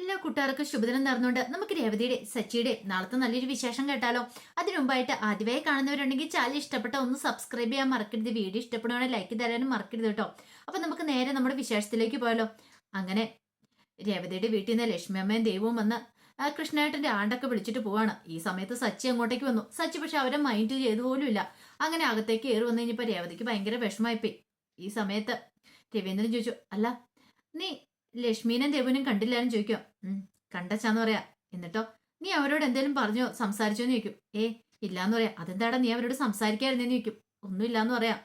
എല്ലാ കൂട്ടുകാർക്കും ശുഭദിനം നേർന്നുകൊണ്ട് നമുക്ക് രേവതിയുടെ സച്ചിയുടെ നാളത്തെ നല്ലൊരു വിശേഷം കേട്ടാലോ. അതിനു മുമ്പായിട്ട് ആദ്യമായി കാണുന്നവരുണ്ടെങ്കിൽ ചാനൽ ഇഷ്ടപ്പെട്ട ഒന്ന് സബ്സ്ക്രൈബ് ചെയ്യാൻ മറക്കരുത്. വീഡിയോ ഇഷ്ടപ്പെടുവാണെങ്കിൽ ലൈക്ക് തരാനും മറക്കരുത് കേട്ടോ. അപ്പൊ നമുക്ക് നേരെ നമ്മുടെ വിശേഷത്തിലേക്ക് പോയാലോ. അങ്ങനെ രേവതിയുടെ വീട്ടിൽ നിന്ന് ലക്ഷ്മി അമ്മയും ദൈവവും വന്ന് കൃഷ്ണേട്ടന്റെ ആണ്ടൊക്കെ വിളിച്ചിട്ട് പോവാണ്. ഈ സമയത്ത് സച്ചി അങ്ങോട്ടേക്ക് വന്നു. സച്ചി പക്ഷെ അവരെ മൈൻഡ് ചെയ്തു പോലും ഇല്ല. അങ്ങനെ അകത്തേക്ക് കയറി വന്നു കഴിഞ്ഞപ്പോ രേവതിക്ക് ഭയങ്കര വിഷമായിപ്പോയി. ഈ സമയത്ത് രവീന്ദ്രൻ ചോദിച്ചു, അല്ല നീ ലക്ഷ്മീനും ദേവനും കണ്ടില്ലാന്ന് ചോദിക്കും. കണ്ടച്ചാന്ന് പറയാ. എന്നിട്ടോ നീ അവരോട് എന്തേലും പറഞ്ഞോ സംസാരിച്ചോന്ന് ചോദിക്കും. ഇല്ലാന്ന് പറയാം. അതെന്താടാ നീ അവരോട് സംസാരിക്കാതിരുന്നേന്ന് ചോദിക്കും. ഒന്നുമില്ലാന്ന് പറയാം.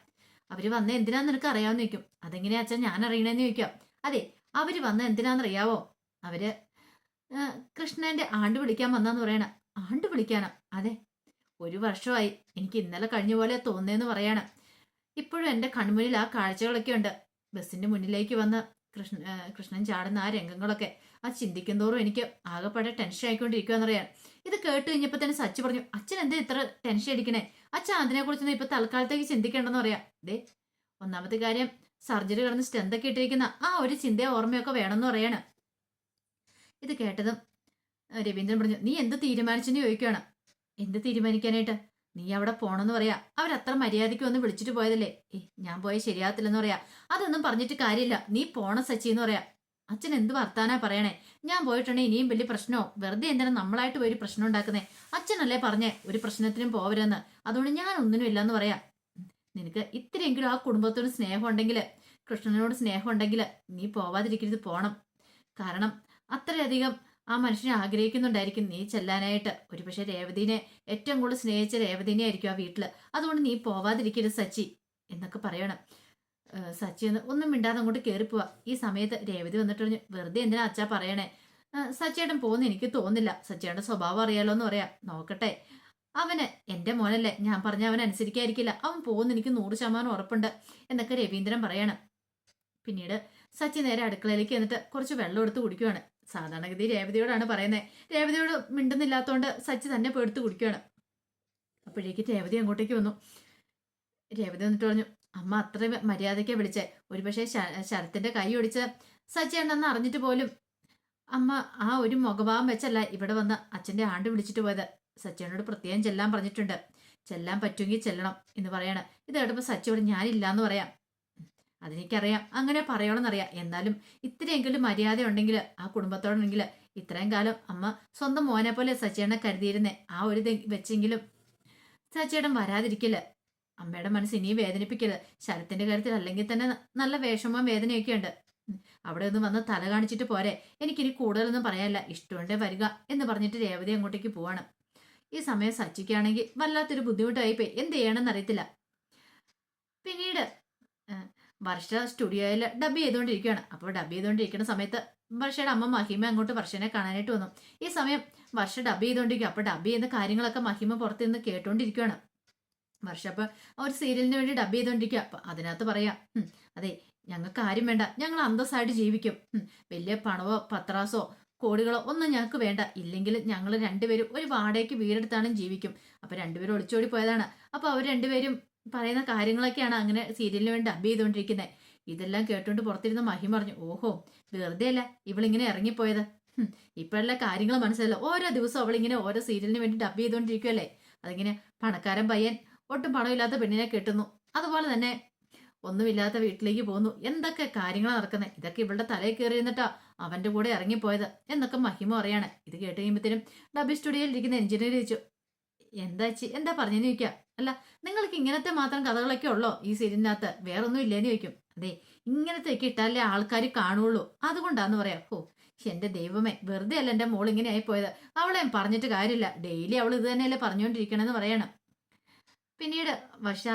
അവര് വന്ന എന്തിനാന്ന് നിനക്ക് അറിയാമെന്ന് ചോദിക്കും. അതെങ്ങനെയാ അച്ഛൻ ഞാൻ അറിയണേന്ന് ചോദിക്കാം. അതെ, അവര് വന്ന എന്തിനാന്നറിയാവോ? അവര് കൃഷ്ണന്റെ ആണ്ട് വിളിക്കാൻ വന്നാന്ന് പറയണ. ആണ്ട് വിളിക്കാനാ? അതെ, 1 വർഷമായി. എനിക്ക് ഇന്നലെ കഴിഞ്ഞ പോലെ തോന്നേന്ന് പറയാണ്. ഇപ്പോഴും എന്റെ കൺമുന്നിൽ ആ കാഴ്ചകളൊക്കെ ഉണ്ട്. ബസിന്റെ മുന്നിലേക്ക് വന്ന് കൃഷ്ണൻ ചാടുന്ന ആ രംഗങ്ങളൊക്കെ ആ ചിന്തിക്കുന്തോറും എനിക്ക് ആകെപ്പാടെ ടെൻഷൻ ആയിക്കൊണ്ടിരിക്കുകയെന്നറിയാൻ. ഇത് കേട്ട് കഴിഞ്ഞപ്പോ തന്നെ സച്ചി പറഞ്ഞു, അച്ഛൻ എന്താ ഇത്ര ടെൻഷൻ അടിക്കണേ? അച്ഛൻ അതിനെ കുറിച്ചൊന്നും ഇപ്പൊ തൽക്കാലത്തേക്ക് ചിന്തിക്കേണ്ടെന്ന് പറയാം. ദേ, ഒന്നാമത്തെ കാര്യം സർജറി കിടന്ന് സ്റ്റെന്തൊക്കെ ഇട്ടിരിക്കുന്ന ആ ഒരു ചിന്തയോ ഓർമ്മയൊക്കെ വേണമെന്ന് പറയാണ്. ഇത് കേട്ടതും രവീന്ദ്രൻ പറഞ്ഞു, നീ എന്ത് തീരുമാനിച്ചെന്ന് ചോദിക്കുകയാണ്. എന്ത് തീരുമാനിക്കാനായിട്ട്? നീ അവിടെ പോണെന്ന് പറയാ. അവരത്ര മര്യാദയ്ക്ക് വന്ന് വിളിച്ചിട്ട് പോയതല്ലേ. ഞാൻ പോയ ശരിയാകത്തില്ലെന്ന് പറയാ. അതൊന്നും പറഞ്ഞിട്ട് കാര്യമില്ല, നീ പോണ സച്ചി എന്ന് പറയാ. അച്ഛൻ എന്ത് വർത്താനാ പറയണേ? ഞാൻ പോയിട്ടുണ്ടെങ്കിൽ ഇനിയും വലിയ പ്രശ്നമോ? വെറുതെ എന്തിനാ നമ്മളായിട്ട് പോയി ഒരു പ്രശ്നം ഉണ്ടാക്കുന്നേ? അച്ഛനല്ലേ പറഞ്ഞേ ഒരു പ്രശ്നത്തിനും പോവരെന്ന്. അതുകൊണ്ട് ഞാൻ ഒന്നിനും ഇല്ലെന്ന് പറയാ. നിനക്ക് ഇത്രയെങ്കിലും ആ കുടുംബത്തോട് സ്നേഹം ഉണ്ടെങ്കിൽ, കൃഷ്ണനോട് സ്നേഹം ഉണ്ടെങ്കിൽ നീ പോവാതിരിക്കരുത്, പോണം. കാരണം അത്രയധികം ആ മനുഷ്യനെ ആഗ്രഹിക്കുന്നുണ്ടായിരിക്കും നീ ചെല്ലാനായിട്ട്. ഒരുപക്ഷെ രേവതിനെ ഏറ്റവും കൂടുതൽ സ്നേഹിച്ച രേവതിനെ ആയിരിക്കും ആ വീട്ടില്. അതുകൊണ്ട് നീ പോവാതിരിക്കരുത് സച്ചി എന്നൊക്കെ പറയണം. സച്ചി ഒന്നും മിണ്ടാതെ അങ്ങോട്ട് കയറിപ്പോവാ. ഈ സമയത്ത് രേവതി വന്നിട്ട് പറഞ്ഞു, വെറുതെ എന്തിനാ അച്ഛാ പറയണേ? സച്ചിയേട്ടൻ പോകുന്ന എനിക്ക് തോന്നുന്നില്ല. സച്ചിയുടെ സ്വഭാവം അറിയാലോ എന്ന് പറയാം. നോക്കട്ടെ, അവന് എന്റെ മോനല്ലേ, ഞാൻ പറഞ്ഞ അവൻ അനുസരിക്കായിരിക്കില്ല. അവൻ പോകുന്ന എനിക്ക് 100% ഉറപ്പുണ്ട് എന്നൊക്കെ രവീന്ദ്രൻ പറയണം. പിന്നീട് സച്ചി നേരെ അടുക്കളയിലേക്ക് എന്നിട്ട് കുറച്ച് വെള്ളം എടുത്ത് കുടിക്കുവാണ്. സാധാരണഗതി രേവതിയോടാണ് പറയുന്നത്. രേവതിയോട് മിണ്ടുന്നില്ലാത്തതുകൊണ്ട് സച്ചി തന്നെ പോയി എടുത്ത് കുടിക്കുകയാണ്. അപ്പോഴേക്ക് രേവതി അങ്ങോട്ടേക്ക് വന്നു. രേവതി വന്നിട്ട് പറഞ്ഞു, അമ്മ അത്ര മര്യാദയ്ക്കാ വിളിച്ചേ. ഒരുപക്ഷെ ശരത്തിന്റെ കൈ ഒടിച്ച് സച്ചിയാണെന്ന് അറിഞ്ഞിട്ട് പോലും അമ്മ ആ ഒരു മുഖഭാവം വെച്ചല്ല ഇവിടെ വന്ന് അച്ഛന്റെ ആണ്ട് വിളിച്ചിട്ട് പോയത്. സച്ചിയോട് പ്രത്യേകം ചെല്ലാൻ പറഞ്ഞിട്ടുണ്ട്. ചെല്ലാൻ പറ്റുമെങ്കിൽ ചെല്ലണം എന്ന് പറയാണ്. ഇത് കേട്ടപ്പോ സച്ചിയോട് ഞാനില്ലാന്ന് പറയാം. അതെനിക്കറിയാം, അങ്ങനെ പറയണമെന്നറിയാം. എന്നാലും ഇത്രയെങ്കിലും മര്യാദ ഉണ്ടെങ്കിൽ ആ കുടുംബത്തോടുണ്ടെങ്കിൽ, ഇത്രയും കാലം അമ്മ സ്വന്തം മോനെ പോലെ സച്ചിയേട്ടനെ കരുതിയിരുന്നേ. ആ ഒരു വെച്ചെങ്കിലും സച്ചിയേട്ടൻ വരാതിരിക്കില്ല. അമ്മയുടെ മനസ്സ് ഇനിയും വേദനിപ്പിക്കല്. ശരത്തിന്റെ കാര്യത്തിൽ അല്ലെങ്കിൽ തന്നെ നല്ല വിഷമവും വേദനയൊക്കെ ഉണ്ട്. അവിടെ ഒന്ന് വന്ന് തല കാണിച്ചിട്ട് പോരെ. എനിക്കിനി കൂടുതലൊന്നും പറയാനില്ല, ഇഷ്ടമുണ്ടേ വരിക എന്ന് പറഞ്ഞിട്ട് രേവതി അങ്ങോട്ടേക്ക് പോവാണ്. ഈ സമയം സച്ചിക്കാണെങ്കിൽ വല്ലാത്തൊരു ബുദ്ധിമുട്ടായിപ്പോയി. എന്ത് ചെയ്യണമെന്ന് അറിയത്തില്ല. പിന്നീട് വർഷ സ്റ്റുഡിയോയിൽ ഡബ് ചെയ്തുകൊണ്ടിരിക്കുകയാണ്. അപ്പോൾ ഡബ് ചെയ്തുകൊണ്ടിരിക്കുന്ന സമയത്ത് വർഷയുടെ അമ്മ മഹിമ അങ്ങോട്ട് വർഷനെ കാണാനായിട്ട് വന്നു. ഈ സമയം വർഷ ഡബ് ചെയ്തുകൊണ്ടിരിക്കുക. അപ്പോൾ ഡബ് ചെയ്യുന്ന കാര്യങ്ങളൊക്കെ മഹിമ പുറത്ത് നിന്ന് കേട്ടോണ്ടിരിക്കുകയാണ്. വർഷ അപ്പൊ ഒരു സീരിയലിന് വേണ്ടി ഡബ് ചെയ്തുകൊണ്ടിരിക്കുക. അപ്പൊ അതിനകത്ത് പറയാം, അതെ, ഞങ്ങൾക്ക് ആരും വേണ്ട, ഞങ്ങൾ അന്തസ്സായിട്ട് ജീവിക്കും. വലിയ പണവോ പത്രാസോ കോടികളോ ഒന്നും ഞങ്ങൾക്ക് വേണ്ട. ഇല്ലെങ്കിൽ ഞങ്ങൾ രണ്ടുപേരും ഒരു വാടകയ്ക്ക് വീടെടുത്താലും ജീവിക്കും. അപ്പൊ രണ്ടുപേരും ഒളിച്ചോടി പോയതാണ്. അപ്പൊ അവർ രണ്ടുപേരും പറയുന്ന കാര്യങ്ങളൊക്കെയാണ് അങ്ങനെ സീരിയലിന് വേണ്ടി ഡബ് ചെയ്തുകൊണ്ടിരിക്കുന്നത്. ഇതെല്ലാം കേട്ടുകൊണ്ട് പുറത്തിരുന്ന മഹിമ പറഞ്ഞു, ഓഹോ, വെറുതെ അല്ല ഇവളിങ്ങനെ ഇറങ്ങിപ്പോയത്. ഇപ്പോഴുള്ള കാര്യങ്ങൾ മനസ്സിലല്ലോ. ഓരോ ദിവസവും അവളിങ്ങനെ ഓരോ സീരിയലിന് വേണ്ടി ഡബ് ചെയ്തുകൊണ്ടിരിക്കുമല്ലേ. അതിങ്ങനെ പണക്കാരൻ പയ്യൻ ഒട്ടും പണമില്ലാത്ത പെണ്ണിനെ കെട്ടുന്നു, അതുപോലെ തന്നെ ഒന്നുമില്ലാത്ത വീട്ടിലേക്ക് പോകുന്നു. എന്തൊക്കെ കാര്യങ്ങളാണ് നടക്കുന്നത്. ഇതൊക്കെ ഇവളുടെ തലയിൽ കയറി എന്നിട്ടാ അവന്റെ കൂടെ ഇറങ്ങിപ്പോയത് എന്നൊക്കെ മഹിമ പറയാണ്. ഇത് കേട്ട് കഴിയുമ്പോഴത്തേനും ഡബ് സ്റ്റുഡിയോയിൽ ഇരിക്കുന്ന എഞ്ചിനീയർ ചോദിച്ചു, എന്താ പറഞ്ഞെന്ന് ചോദിക്കാം. അല്ല, നിങ്ങൾക്ക് ഇങ്ങനത്തെ മാത്രം കഥകളൊക്കെ ഉള്ളോ ഈ സീരിയലിനകത്ത്? വേറൊന്നും ഇല്ലേന്ന് ചോദിക്കും. അതെ, ഇങ്ങനത്തെയൊക്കെ ഇട്ടാലേ ആൾക്കാർ കാണുള്ളൂ, അതുകൊണ്ടാന്ന് പറയാം. എന്റെ ദൈവമേ, വെറുതെ അല്ല എന്റെ മോൾ ഇങ്ങനെ ആയിപ്പോയത്. അവളെ പറഞ്ഞിട്ട് കാര്യമില്ല, ഡെയിലി അവൾ ഇത് തന്നെയല്ലേ പറഞ്ഞുകൊണ്ടിരിക്കണമെന്ന് പറയണം. പിന്നീട് വർഷ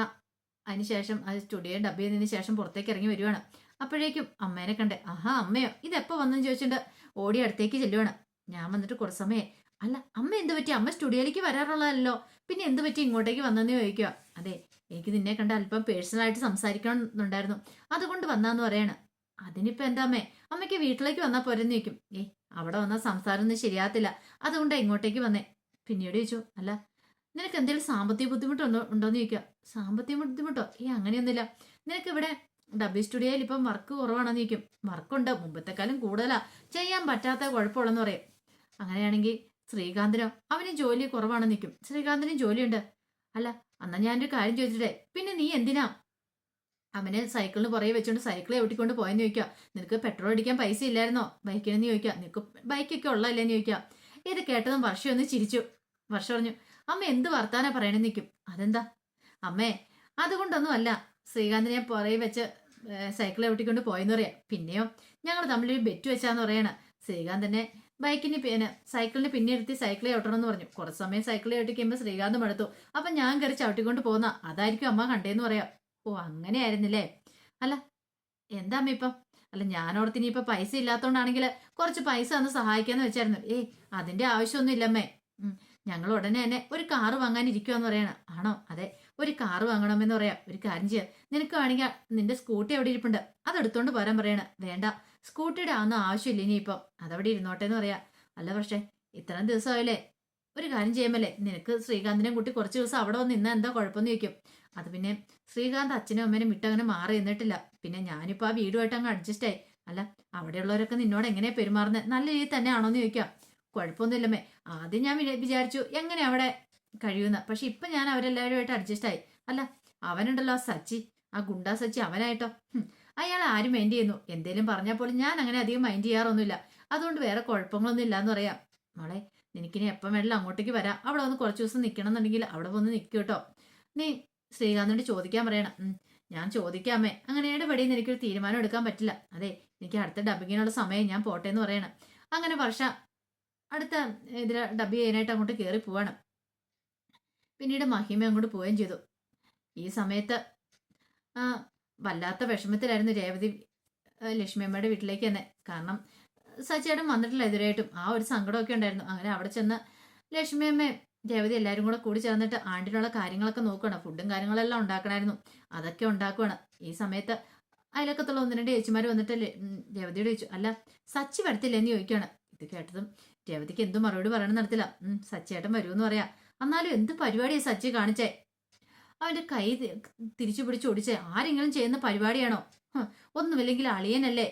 അതിനുശേഷം അത് സ്റ്റുഡിയോ ഡബ് ചെയ്തതിന് ശേഷം പുറത്തേക്ക് ഇറങ്ങി വരുവാണ്. അപ്പോഴേക്കും അമ്മേനെ കണ്ടേ. ആഹാ, അമ്മയോ, ഇതെപ്പോ വന്നെന്ന് ചോദിച്ചിട്ട് ഓടി അടുത്തേക്ക് ചെല്ലുവാണ്. ഞാൻ വന്നിട്ട് കുറച്ച് സമയം. അല്ല അമ്മ എന്ത് പറ്റി? അമ്മ സ്റ്റുഡിയോയിലേക്ക് വരാറുള്ളതല്ലോ, പിന്നെ എന്ത് പറ്റി ഇങ്ങോട്ടേക്ക് വന്നെന്ന് ചോദിക്കുക. അതെ, എനിക്ക് നിന്നെ കണ്ട അല്പം പേഴ്സണലായിട്ട് സംസാരിക്കണമെന്നുണ്ടായിരുന്നു, അതുകൊണ്ട് വന്നാന്ന് പറയണം. അതിനിപ്പോ എന്താ അമ്മേ, അമ്മയ്ക്ക് വീട്ടിലേക്ക് വന്നാൽ പോരെന്ന് ചോദിക്കും. അവിടെ വന്നാൽ സംസാരം ഒന്നും ശരിയാകത്തില്ല, അതുകൊണ്ടാണ് ഇങ്ങോട്ടേക്ക് വന്നേ. പിന്നീട് ചോദിച്ചു, അല്ല നിനക്ക് എന്തെങ്കിലും സാമ്പത്തിക ബുദ്ധിമുട്ടുണ്ടോന്ന് ചോദിക്കുക. സാമ്പത്തിക ബുദ്ധിമുട്ടോ? അങ്ങനെയൊന്നുമില്ല. നിനക്ക് ഇവിടെ ഡബ്ല്യു സ്റ്റുഡിയോയിൽ ഇപ്പം വർക്ക് കുറവാണെന്ന് ചോദിക്കും. വർക്കുണ്ട്, മുമ്പത്തെക്കാളും കൂടുതലാ, ചെയ്യാൻ പറ്റാത്ത കുഴപ്പമുള്ളെന്ന് പറയും. അങ്ങനെയാണെങ്കിൽ ശ്രീകാന്തിനോ? അവന് ജോലി കുറവാണെന്ന് നിൽക്കും. ശ്രീകാന്തിനും ജോലിയുണ്ട്. അല്ല, എന്നാ ഞാനൊരു കാര്യം ചോദിച്ചിട്ടേ, പിന്നെ നീ എന്തിനാ അവനെ സൈക്കിളിന് പുറകെ വെച്ചോണ്ട് സൈക്കിൾ ചവിട്ടിക്കൊണ്ട് പോയെന്ന് ചോദിക്കുക. നിനക്ക് പെട്രോൾ അടിക്കാൻ പൈസ ഇല്ലായിരുന്നോ ബൈക്കിനെന്ന് ചോദിക്കുക. നിനക്ക് ബൈക്കൊക്കെ ഉള്ളതല്ലേന്ന് ചോദിക്കുക. ഇത് കേട്ടതും വർഷ ഒന്ന് ചിരിച്ചു. വർഷ പറഞ്ഞു, അമ്മ എന്ത് വർത്താനാ പറയണെന്ന് നിൽക്കും. അതെന്താ അമ്മേ? അതുകൊണ്ടൊന്നും അല്ല, ശ്രീകാന്തിനെ പുറകെ വെച്ച് സൈക്കിൾ ചവിട്ടിക്കൊണ്ട് പോയെന്ന് പറയാം. പിന്നെയോ, ഞങ്ങൾ തമ്മിലൊരു ബെറ്റ് വെച്ചാന്ന് പറയണ. ശ്രീകാന്തിനെ ബൈക്കിന് പിന്നെ സൈക്കിളിന് പിന്നെ ഇരുത്തി സൈക്കിൾ ചവിട്ടണം എന്ന് പറഞ്ഞു. കുറച്ച് സമയം സൈക്കിൾ ചവിട്ടിക്കുമ്പോൾ ശ്രീകാന്ത് മടുത്തു. അപ്പൊ ഞാൻ കയറി ചവിട്ടിക്കൊണ്ട് പോന്ന അതായിരിക്കും അമ്മ കണ്ടേന്ന് പറയാം. ഓ, അങ്ങനെയായിരുന്നില്ലേ? അല്ല, എന്താ അമ്മ ഇപ്പം? അല്ല, ഞാനോടത്തിന് ഇപ്പൊ പൈസ ഇല്ലാത്തോണ്ടാണെങ്കിൽ കുറച്ച് പൈസ ഒന്ന് സഹായിക്കാന്ന് വെച്ചായിരുന്നു. അതിന്റെ ആവശ്യമൊന്നും ഇല്ലമ്മേ. ഞങ്ങൾ ഉടനെ തന്നെ ഒരു കാറ് വാങ്ങാൻ ഇരിക്കുവാന്ന് പറയണ. ആണോ? അതെ, ഒരു കാറ് വാങ്ങണമെന്ന് പറയാം. ഒരു കാര്യം ചെയ്യാം, നിനക്ക് വേണമെങ്കിൽ നിന്റെ സ്കൂട്ടി എവിടെ ഇരിപ്പുണ്ട്, അതെടുത്തോണ്ട് പോരാൻ പറയണ. വേണ്ട, സ്കൂട്ടിയുടെ ഒന്നും ആവശ്യമില്ല ഇനിയിപ്പം, അതവിടെ ഇരുന്നോട്ടെ എന്ന് പറയാ. അല്ല പക്ഷേ, ഇത്രയും ദിവസമായില്ലേ, ഒരു കാര്യം ചെയ്യുമല്ലേ, നിനക്ക് ശ്രീകാന്തിനെ കൂട്ടി കുറച്ച് ദിവസം അവിടെ വന്ന് നിന്നാ എന്താ കുഴപ്പമെന്ന് ചോദിക്കും. അത് പിന്നെ ശ്രീകാന്ത് അച്ഛനും അമ്മേനും വിട്ടങ്ങനെ മാറി നിന്നിട്ടില്ല. പിന്നെ ഞാനിപ്പോ ആ വീടുമായിട്ട് അങ്ങ് അഡ്ജസ്റ്റ് ആയി. അല്ല, അവിടെയുള്ളവരൊക്കെ നിന്നോട് എങ്ങനെയാ പെരുമാറുന്നത്? നല്ല രീതിയിൽ തന്നെ ആണോന്ന് ചോദിക്കാം. കുഴപ്പമൊന്നുമില്ലമ്മേ. ആദ്യം ഞാൻ വിചാരിച്ചു എങ്ങനെ അവിടെ കഴിയുന്ന, പക്ഷെ ഇപ്പൊ ഞാൻ അവരെല്ലാവരുമായിട്ട് അഡ്ജസ്റ്റ് ആയി. അല്ല, അവനുണ്ടല്ലോ സച്ചി, ആ ഗുണ്ടാ സച്ചി, അവനായിട്ടോ അയാൾ ആരും മൈൻഡ് ചെയ്യുന്നു. എന്തേലും പറഞ്ഞാൽ പോലും ഞാൻ അങ്ങനെ അധികം മൈൻഡ് ചെയ്യാറൊന്നുമില്ല. അതുകൊണ്ട് വേറെ കുഴപ്പങ്ങളൊന്നും ഇല്ലാന്ന് പറയാം. മോളെ, നിനക്കിനി എപ്പം വേണമെങ്കിലും അങ്ങോട്ടേക്ക് വരാം. അവിടെ വന്ന് കുറച്ച് ദിവസം നിൽക്കണം എന്നുണ്ടെങ്കിൽ അവിടെ വന്ന് നിൽക്കും കേട്ടോ. നീ ശ്രീകാന്തിനോട് ചോദിക്കാൻ പറയണം. ഞാൻ ചോദിക്കാമേ. അങ്ങനെയുടെ പടിയിൽ എനിക്കൊരു തീരുമാനം എടുക്കാൻ പറ്റില്ല. അതെ, എനിക്ക് അടുത്ത ഡബിങ്ങിനുള്ള സമയം, ഞാൻ പോട്ടെ എന്ന് പറയണം. അങ്ങനെ വർഷ അടുത്ത ഇതിൽ ഡബ് ചെയ്യാനായിട്ട് അങ്ങോട്ട് കയറി പോവാണ്. പിന്നീട് മഹിമ അങ്ങോട്ട് പോവുകയും ചെയ്തു. ഈ സമയത്ത് വല്ലാത്ത വിഷമത്തിലായിരുന്നു രേവതി ലക്ഷ്മിയമ്മയുടെ വീട്ടിലേക്ക് തന്നെ. കാരണം സച്ചിയേട്ടൻ വന്നിട്ടില്ല എതിരായിട്ടും. ആ ഒരു സങ്കടമൊക്കെ ഉണ്ടായിരുന്നു. അങ്ങനെ അവിടെ ചെന്ന് ലക്ഷ്മിയമ്മയും രേവതി എല്ലാവരും കൂടെ കൂടി ചേർന്നിട്ട് ആണ്ടിനുള്ള കാര്യങ്ങളൊക്കെ നോക്കുകയാണ്. ഫുഡും കാര്യങ്ങളെല്ലാം ഉണ്ടാക്കണമായിരുന്നു, അതൊക്കെ ഉണ്ടാക്കുകയാണ്. ഈ സമയത്ത് അയലക്കത്തുള്ള ഒന്ന് രണ്ട് ചേച്ചിമാർ വന്നിട്ട് രേവതിയോട് ചോദിച്ചു, അല്ല സച്ചി വരത്തില്ല എന്ന് ചോദിക്കുകയാണ്. ഇത് കേട്ടതും രേവതിക്ക് എന്തും മറുപടി പറയണം നടത്തില്ല. സച്ചിയേട്ടൻ വരുമെന്ന് പറയാ. എന്നാലും എന്ത് പരിപാടിയാണ് സച്ചി കാണിച്ചേ? അവന്റെ കൈ തിരിച്ചു പിടിച്ച് ഓടിച്ചേ. ആരെങ്കിലും ചെയ്യുന്ന പരിപാടിയാണോ? ഒന്നുമില്ലെങ്കിൽ അളിയനല്ലേ,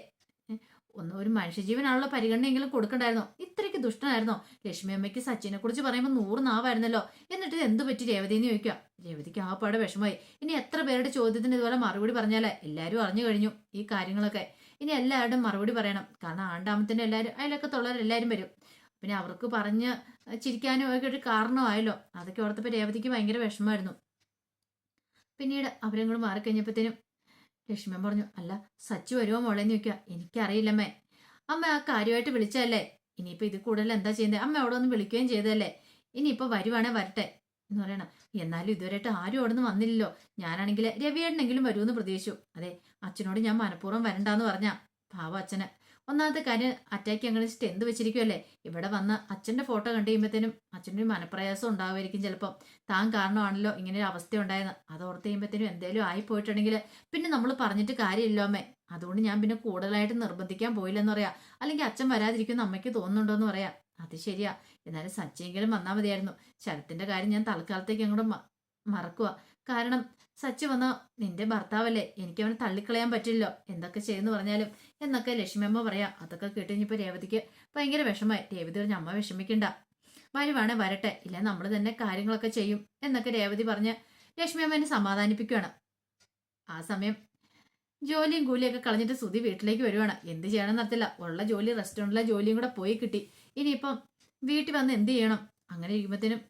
ഒരു മനുഷ്യജീവനാണുള്ള പരിഗണനയെങ്കിലും കൊടുക്കണ്ടായിരുന്നോ? ഇത്രയ്ക്ക് ദുഷ്ടനായിരുന്നോ? ലക്ഷ്മി അമ്മയ്ക്ക് സച്ചിനെ കുറിച്ച് പറയുമ്പോൾ 100 നാവായിരുന്നല്ലോ. എന്നിട്ട് ഇത് എന്ത് പറ്റി രേവതി എന്ന് ചോദിക്കുക. രേവതിക്ക് ആ പാടെ വിഷമമായി. ഇനി എത്ര പേരുടെ ചോദ്യത്തിന് ഇതുപോലെ മറുപടി പറഞ്ഞാലേ? എല്ലാവരും അറിഞ്ഞു കഴിഞ്ഞു ഈ കാര്യങ്ങളൊക്കെ. ഇനി എല്ലാവരുടെയും മറുപടി പറയണം. കാരണം ആണ്ടാമത്തിന്റെ എല്ലാവരും അയലൊക്കത്തുള്ളവരെല്ലാവരും വരും. പിന്നെ അവർക്ക് പറഞ്ഞ് ചിരിക്കാനും ഒക്കെ ഒരു കാരണമായല്ലോ. അതൊക്കെ ഓർത്തപ്പോൾ രേവതിക്ക് ഭയങ്കര വിഷമമായിരുന്നു. പിന്നീട് അവരും കൂടെ മാറിക്കഴിഞ്ഞപ്പോഴത്തേനും ലക്ഷ്മി പറഞ്ഞു, അല്ല സച്ചി വരുമോ മോളെന്ന് ചോദിക്കുക. എനിക്കറിയില്ലമ്മേ. അമ്മ ആ കാര്യമായിട്ട് വിളിച്ചല്ലേ. ഇനിയിപ്പോൾ ഇത് കൂടുതൽ എന്താ ചെയ്യുന്നത്? അമ്മ അവിടെ ഒന്ന് വിളിക്കുകയും ചെയ്തതല്ലേ. ഇനിയിപ്പോൾ വരുവാണേ വരട്ടെ എന്ന് പറയണം. എന്നാലും ഇതുവരെയായിട്ട് ആരും അവിടെ നിന്ന് വന്നില്ലല്ലോ. ഞാനാണെങ്കിൽ രവിയേട്ടനെങ്കിലും വരുമെന്ന് പ്രതീക്ഷിച്ചു. അതെ, അച്ഛനോട് ഞാൻ മനഃപൂർവ്വം വരണ്ടാന്ന് പറഞ്ഞ പാവ അച്ഛന്. ഒന്നാമത്തെ കാര്യം അറ്റാക്ക് അങ്ങനെ ടെന്ത് വെച്ചിരിക്കുമല്ലേ. ഇവിടെ വന്ന് അച്ഛൻ്റെ ഫോട്ടോ കണ്ടു കഴിയുമ്പോഴത്തേനും അച്ഛൻ്റെ ഒരു മനപ്രയാസം ഉണ്ടാവുമായിരിക്കും ചിലപ്പോൾ. താൻ കാരണമാണല്ലോ ഇങ്ങനെ ഒരു അവസ്ഥ ഉണ്ടായെന്ന്. അത് ഓർത്ത് കഴിയുമ്പോഴത്തേനും എന്തെങ്കിലും ആയിപ്പോയിട്ടുണ്ടെങ്കിൽ പിന്നെ നമ്മൾ പറഞ്ഞിട്ട് കാര്യമില്ലോ അമ്മേ. അതുകൊണ്ട് ഞാൻ പിന്നെ കൂടുതലായിട്ട് നിർബന്ധിക്കാൻ പോയില്ലെന്ന് പറയാം. അല്ലെങ്കിൽ അച്ഛൻ വരാതിരിക്കുമെന്ന് അമ്മയ്ക്ക് തോന്നുന്നുണ്ടോയെന്ന് പറയാം. അത് ശരിയാ, എന്നാലും സച്ചിയെങ്കിലും വന്നാൽ മതിയായിരുന്നു. ശരത്തിന്റെ കാര്യം ഞാൻ തൽക്കാലത്തേക്ക് അങ്ങോട്ട് മറക്കുക. കാരണം സച്ചി വന്ന നിന്റെ ഭർത്താവല്ലേ, എനിക്ക് അവനെ തള്ളിക്കളയാൻ പറ്റില്ലല്ലോ എന്തൊക്കെ ചെയ്യുന്നു പറഞ്ഞാലും എന്നൊക്കെ ലക്ഷ്മിയമ്മ പറയാ. അതൊക്കെ കേട്ടുകഴിഞ്ഞപ്പോൾ രേവതിക്ക് ഭയങ്കര വിഷമായി. രേവതി പറഞ്ഞ, അമ്മ വിഷമിക്കണ്ട, വരുവാണേ വരട്ടെ, ഇല്ല നമ്മൾ തന്നെ കാര്യങ്ങളൊക്കെ ചെയ്യും എന്നൊക്കെ രേവതി പറഞ്ഞ് ലക്ഷ്മിയമ്മനെ സമാധാനിപ്പിക്കുകയാണ്. ആ സമയം ജോലിയും കൂലിയൊക്കെ കളഞ്ഞിട്ട് സുധി വീട്ടിലേക്ക് വരുവാണ്. എന്ത് ചെയ്യണം എന്നറിയത്തില്ല. ഉള്ള ജോലി, റെസ്റ്റോറൻറ്റിലെ ജോലിയും കൂടെ പോയി കിട്ടി. ഇനിയിപ്പം വീട്ടിൽ വന്ന് എന്ത് ചെയ്യണം? അങ്ങനെ ഇരിക്കുമ്പോഴത്തേനും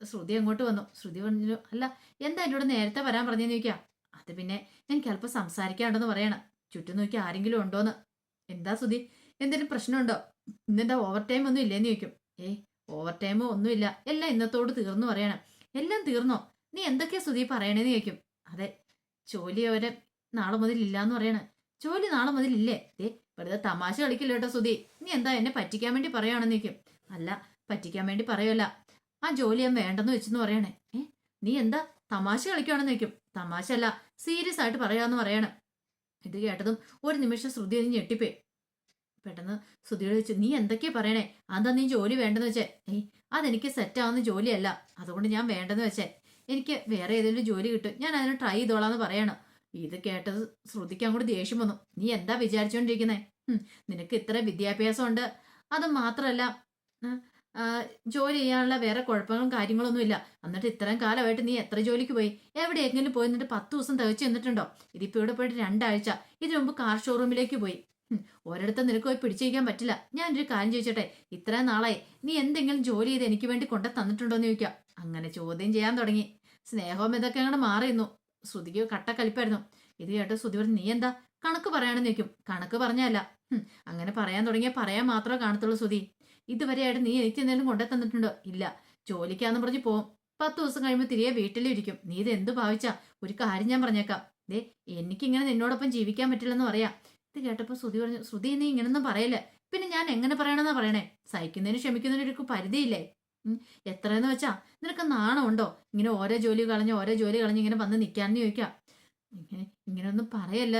ശ്രുതി അങ്ങോട്ട് വന്നു. ശ്രുതി പറഞ്ഞു, അല്ല എന്താ എന്നോട് നേരത്തെ വരാൻ പറഞ്ഞെന്ന് ചോദിക്കാം. അത് പിന്നെ എനിക്ക് അല്പം സംസാരിക്കാണ്ടെന്ന് പറയണം. ചുറ്റും നോക്കി ആരെങ്കിലും ഉണ്ടോന്ന്. എന്താ ശ്രുതി, എന്തെങ്കിലും പ്രശ്നമുണ്ടോ? ഇന്നെന്താ ഓവർ ടൈം ഒന്നും ഇല്ലേന്ന് ചോദിക്കും. ഓവർ ടൈമോ ഒന്നുമില്ല, എല്ലാം ഇന്നത്തോട് തീർന്നു പറയണം. എല്ലാം തീർന്നോ? നീ എന്തൊക്കെയാ ശ്രുതി പറയണേന്ന് ചോദിക്കും. അതെ, ജോലി അവരെ നാളെ മുതൽ ഇല്ലാന്ന് പറയണ. ജോലി നാളെ മുതൽ ഇല്ലേ? വെറുതെ തമാശ കളിക്കില്ല കേട്ടോ ശ്രുതി. നീ എന്താ എന്നെ പറ്റിക്കാൻ വേണ്ടി പറയുകയാണെന്ന് ചോദിക്കും. അല്ല, പറ്റിക്കാൻ വേണ്ടി പറയല്ല, ആ ജോലി ഞാൻ വേണ്ടെന്ന് വെച്ചെന്ന് പറയണേ. നീ എന്താ തമാശ കളിക്കുകയാണെന്ന് ചോദിക്കും. തമാശ അല്ല, സീരിയസ് ആയിട്ട് പറയാന്ന് പറയണം. ഇത് കേട്ടതും ഒരു നിമിഷം ശ്രുതി ഒന്ന് ഞെട്ടിപ്പോയി. പെട്ടെന്ന് ശ്രുതിയോട് ചോദിച്ചു, നീ എന്തൊക്കെയാ പറയണേ? അതാ നീ ജോലി വേണ്ടെന്ന് വെച്ചേ? അതെനിക്ക് സെറ്റ് ആവുന്ന ജോലിയല്ല, അതുകൊണ്ട് ഞാൻ വേണ്ടെന്ന് വെച്ചേ. എനിക്ക് വേറെ ഏതെങ്കിലും ജോലി കിട്ടും, ഞാൻ അതിന് ട്രൈ ചെയ്തോളാന്ന് പറയണം. ഇത് കേട്ടത് ശ്രുതിക്ക് അങ്ങോട്ട് ദേഷ്യം വന്നു. നീ എന്താ വിചാരിച്ചോണ്ടിരിക്കുന്നേ? നിനക്ക് ഇത്ര വിദ്യാഭ്യാസം ഉണ്ട്. അത് മാത്രല്ല ആ, ജോലി ചെയ്യാനുള്ള വേറെ കുഴപ്പങ്ങളും കാര്യങ്ങളൊന്നും ഇല്ല. എന്നിട്ട് ഇത്രയും കാലമായിട്ട് നീ എത്ര ജോലിക്ക് പോയി? എവിടെയെങ്കിലും പോയി എന്നിട്ട് 10 ദിവസം തികച്ചു നിന്നിട്ടുണ്ടോ? ഇതിപ്പോ ഇവിടെ പോയിട്ട് 2 ആഴ്ച. ഇതിനു മുമ്പ് കാർ ഷോറൂമിലേക്ക് പോയി. ഒരിടത്തും നിനക്ക് പോയി പിടിച്ചിരിക്കാൻ പറ്റില്ല. ഞാനൊരു കാര്യം ചോദിച്ചോട്ടെ, ഇത്രയും നാളായി നീ എന്തെങ്കിലും ജോലി ചെയ്ത് എനിക്ക് വേണ്ടി കൊണ്ടു തന്നിട്ടുണ്ടോ എന്ന് ചോദിക്കാം. അങ്ങനെ ചോദ്യം ചെയ്യാൻ തുടങ്ങി. സ്നേഹവും ഇതൊക്കെ അങ്ങോട്ട് മാറിയിരുന്നു. ശ്രുതിക്ക് കട്ടക്കലിപ്പായിരുന്നു. ഇത് കേട്ടോ ശ്രുതി പറഞ്ഞു, നീ എന്താ കണക്ക് പറയാണെന്ന് ചോദിക്കും. കണക്ക് പറഞ്ഞല്ല. അങ്ങനെ പറയാൻ തുടങ്ങിയാൽ പറയാൻ മാത്രമേ കാണത്തുള്ളൂ ശ്രുതി. ഇതുവരെയായിട്ട് നീ എനിക്ക് എന്തെങ്കിലും കൊണ്ടു തന്നിട്ടുണ്ടോ? ഇല്ല. ജോലിക്കാന്ന് പറഞ്ഞ് പോവും. 10 ദിവസം കഴിയുമ്പോൾ തിരികെ വീട്ടിലിരിക്കും. നീ ഇത് എന്ത് ഭാവിച്ചാ? ഒരു കാര്യം ഞാൻ പറഞ്ഞേക്കാം. ദേ, എനിക്കിങ്ങനെ നിന്നോടൊപ്പം ജീവിക്കാൻ പറ്റില്ലെന്ന് പറയാം. ഇത് കേട്ടപ്പോ ശ്രുതി പറഞ്ഞു, ശ്രുതി നീ ഇങ്ങനൊന്നും പറയല്ലേ. പിന്നെ ഞാൻ എങ്ങനെ പറയണമെന്നാ പറയണേ? സഹിക്കുന്നതിന് ക്ഷമിക്കുന്നതിന് ഒരു പരിധിയില്ലേ? എത്രയെന്ന് വെച്ചാ നിനക്ക് നാണമുണ്ടോ? ഇങ്ങനെ ഓരോ ജോലി കളഞ്ഞ് ഇങ്ങനെ വന്ന് നിൽക്കാന്ന് ചോദിക്കാം. ഇങ്ങനെയൊന്നും പറയല്ല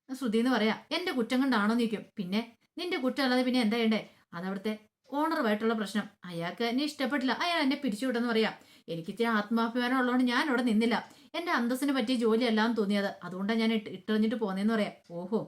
ശ്രുതി എന്ന് പറയാ. എന്റെ കുറ്റം കൊണ്ടാണോന്ന് ചോദിക്കും. പിന്നെ നിന്റെ കുറ്റം അല്ലാതെ പിന്നെ എന്താ ചെയ്യണ്ടേ? അതവിടുത്തെ ഓണറുമായിട്ടുള്ള പ്രശ്നം. അയാൾക്ക് എന്നെ ഇഷ്ടപ്പെട്ടില്ല. അയാൾ എന്നെ പിരിച്ചുവിട്ടെന്ന് പറയാം. എനിക്ക് ഇച്ചിരി ആത്മാഭിമാനം ഉള്ളതുകൊണ്ട് ഞാൻ അവിടെ നിന്നില്ല. എന്റെ അന്തസ്സിന് പറ്റിയ ജോലി അല്ലാന്ന് തോന്നിയത്. അതുകൊണ്ടാണ് ഞാൻ ഇട്ടെറിഞ്ഞിട്ട് പോന്നേന്ന് പറയാം. ഓഹോ,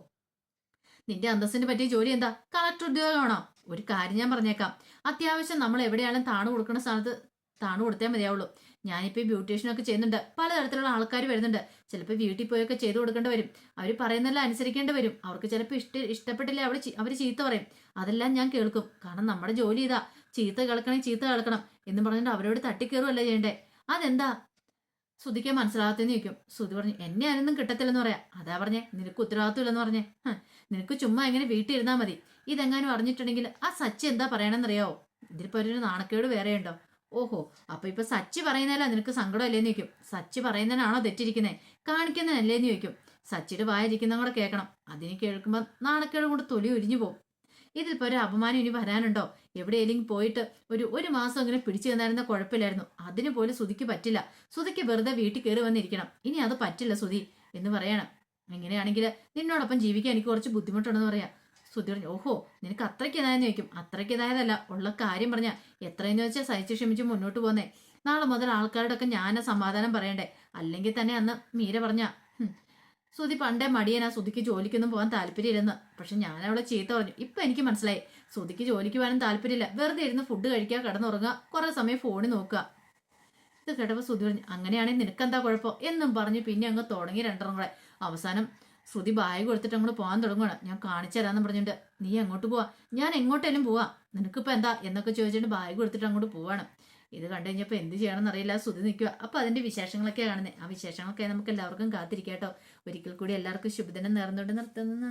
നിന്റെ അന്തസ്സിന് പറ്റിയ ജോലി എന്താ? കളക്ടർ ഉദ്യോഗമാണോ? ഒരു കാര്യം ഞാൻ പറഞ്ഞേക്കാം. അത്യാവശ്യം നമ്മൾ എവിടെയാണെങ്കിലും താണു കൊടുക്കുന്ന സ്ഥലത്ത് താണു കൊടുത്തേ മതിയാവുള്ളൂ. ഞാനിപ്പോൾ ഈ ബ്യൂട്ടീഷ്യനൊക്കെ ചെയ്യുന്നുണ്ട്. പലതരത്തിലുള്ള ആൾക്കാർ വരുന്നുണ്ട്. ചിലപ്പോൾ വീട്ടിൽ പോയൊക്കെ ചെയ്തു കൊടുക്കേണ്ടി വരും. അവർ പറയുന്നതെല്ലാം അനുസരിക്കേണ്ടി വരും. അവർക്ക് ചിലപ്പോൾ ഇഷ്ടപ്പെട്ടില്ല. അവർ ചീത്ത പറയും. അതെല്ലാം ഞാൻ കേൾക്കും. കാരണം നമ്മുടെ ജോലി ഇതാ. ചീത്ത കേൾക്കണം എന്ന് പറഞ്ഞിട്ട് അവരോട് തട്ടിക്കയറുമല്ല ചെയ്യണ്ടേ. അതെന്താ ശ്രുതിക്ക് മനസ്സിലാകത്തെന്ന് ചോദിക്കും. ശ്രുതി പറഞ്ഞു, എന്നെ അതിനൊന്നും കിട്ടത്തില്ലെന്ന് പറയാം. അതാ പറഞ്ഞേ, നിനക്ക് ഉത്തരവാദിത്വം ഇല്ലെന്ന് പറഞ്ഞേ. നിനക്ക് ചുമ്മാ എങ്ങനെ വീട്ടിൽ ഇരുന്നാൽ മതി. ഇതെങ്ങാനും അറിഞ്ഞിട്ടുണ്ടെങ്കിൽ ആ സച്ചി എന്താ പറയണമെന്നറിയാവോ? ഇതിലിപ്പോ ഒരു നാണക്കേട് വേറെ ഉണ്ടോ? ഓഹോ, അപ്പൊ ഇപ്പൊ സച്ചി പറയുന്നതല്ല നിനക്ക് സങ്കടമല്ലേന്ന് ചോദിക്കും. സച്ചി പറയുന്നതിനാണോ തെറ്റിരിക്കുന്നേ? കാണിക്കുന്നതല്ലേന്ന് ചോദിക്കും. സച്ചിയുടെ വായിരിക്കുന്ന കൂടെ കേൾക്കണം. അതിന് കേൾക്കുമ്പോൾ നാണക്കേട് കൊണ്ട് തൊലി ഉരിഞ്ഞു പോകും. ഇതിലിപ്പോ ഒരു അപമാനം ഇനി വരാനുണ്ടോ? എവിടെയെങ്കിലും പോയിട്ട് ഒരു മാസം ഇങ്ങനെ പിടിച്ചു തന്നായിരുന്ന കുഴപ്പമില്ലായിരുന്നു. അതിന് പോലും ശ്രുതിക്ക് പറ്റില്ല. ശ്രുതിക്ക് വെറുതെ വീട്ടിൽ കയറി വന്നിരിക്കണം. ഇനി അത് പറ്റില്ല ശ്രുതി എന്ന് പറയണം. എങ്ങനെയാണെങ്കിൽ നിന്നോടൊപ്പം ജീവിക്കാൻ എനിക്ക് കുറച്ച് ബുദ്ധിമുട്ടുണ്ടെന്ന് പറയാം. ശ്രുതി പറഞ്ഞു, ഓഹോ, നിനക്ക് അത്രയ്ക്ക് ഇതായെന്ന് ചോദിക്കും. അത്രയ്ക്ക് ഇതായതല്ല, ഉള്ള കാര്യം പറഞ്ഞാൽ എത്രയെന്ന് വെച്ചാൽ സഹിച്ച് ക്ഷമിച്ച് മുന്നോട്ട് പോന്നേ. നാളെ മുതൽ ആൾക്കാരോടൊക്കെ ഞാൻ സമാധാനം പറയണ്ടേ? അല്ലെങ്കിൽ തന്നെ അന്ന് മീര പറഞ്ഞ ശ്രുതി പണ്ടേ മടിയനാ, ശ്രുതിക്ക് ജോലിക്കൊന്നും പോകാൻ താല്പര്യമില്ലെന്ന്. പക്ഷെ ഞാൻ അവളെ ചീത്ത പറഞ്ഞു. ഇപ്പൊ എനിക്ക് മനസ്സിലായി, ശ്രുതിക്ക് ജോലിക്ക് പോകാനും താല്പര്യമില്ല. വെറുതെ ഇരുന്ന് ഫുഡ് കഴിക്കുക, കിടന്നുറങ്ങുക, കുറെ സമയം ഫോണിൽ നോക്കുക. ഇത് കേട്ടപ്പോൾ ശ്രുതി പറഞ്ഞു, അങ്ങനെയാണെങ്കിൽ നിനക്കെന്താ കുഴപ്പം എന്നും പറഞ്ഞ് പിന്നെ അങ്ങ് തുടങ്ങി രണ്ടെണ്ണം കൂടെ. അവസാനം ശ്രുതി ബാഗ് കൊടുത്തിട്ട് അങ്ങോട്ട് പോകാൻ തുടങ്ങുകയാണ്. ഞാൻ കാണിച്ചു തരാമെന്ന് പറഞ്ഞിട്ട്, നീ അങ്ങോട്ട് പോവാ, ഞാൻ എങ്ങോട്ടേലും പോവാ, നിനക്കിപ്പോൾ എന്താ എന്നൊക്കെ ചോദിച്ചിട്ട് ബാഗ് കൊടുത്തിട്ട് അങ്ങോട്ട് പോവാണ്. ഇത് കണ്ടു കഴിഞ്ഞപ്പോൾ എന്ത് ചെയ്യണമെന്ന് അറിയില്ല. ശ്രുതി നിൽക്കുക. അപ്പോൾ അതിൻ്റെ വിശേഷങ്ങളൊക്കെ കാണുന്നത്. ആ വിശേഷങ്ങളൊക്കെ നമുക്ക് എല്ലാവർക്കും കാത്തിരിക്കാം കേട്ടോ. ഒരിക്കൽ കൂടി എല്ലാവർക്കും ശുഭദിനം നേർന്നുകൊണ്ട് നിർത്തുന്നു.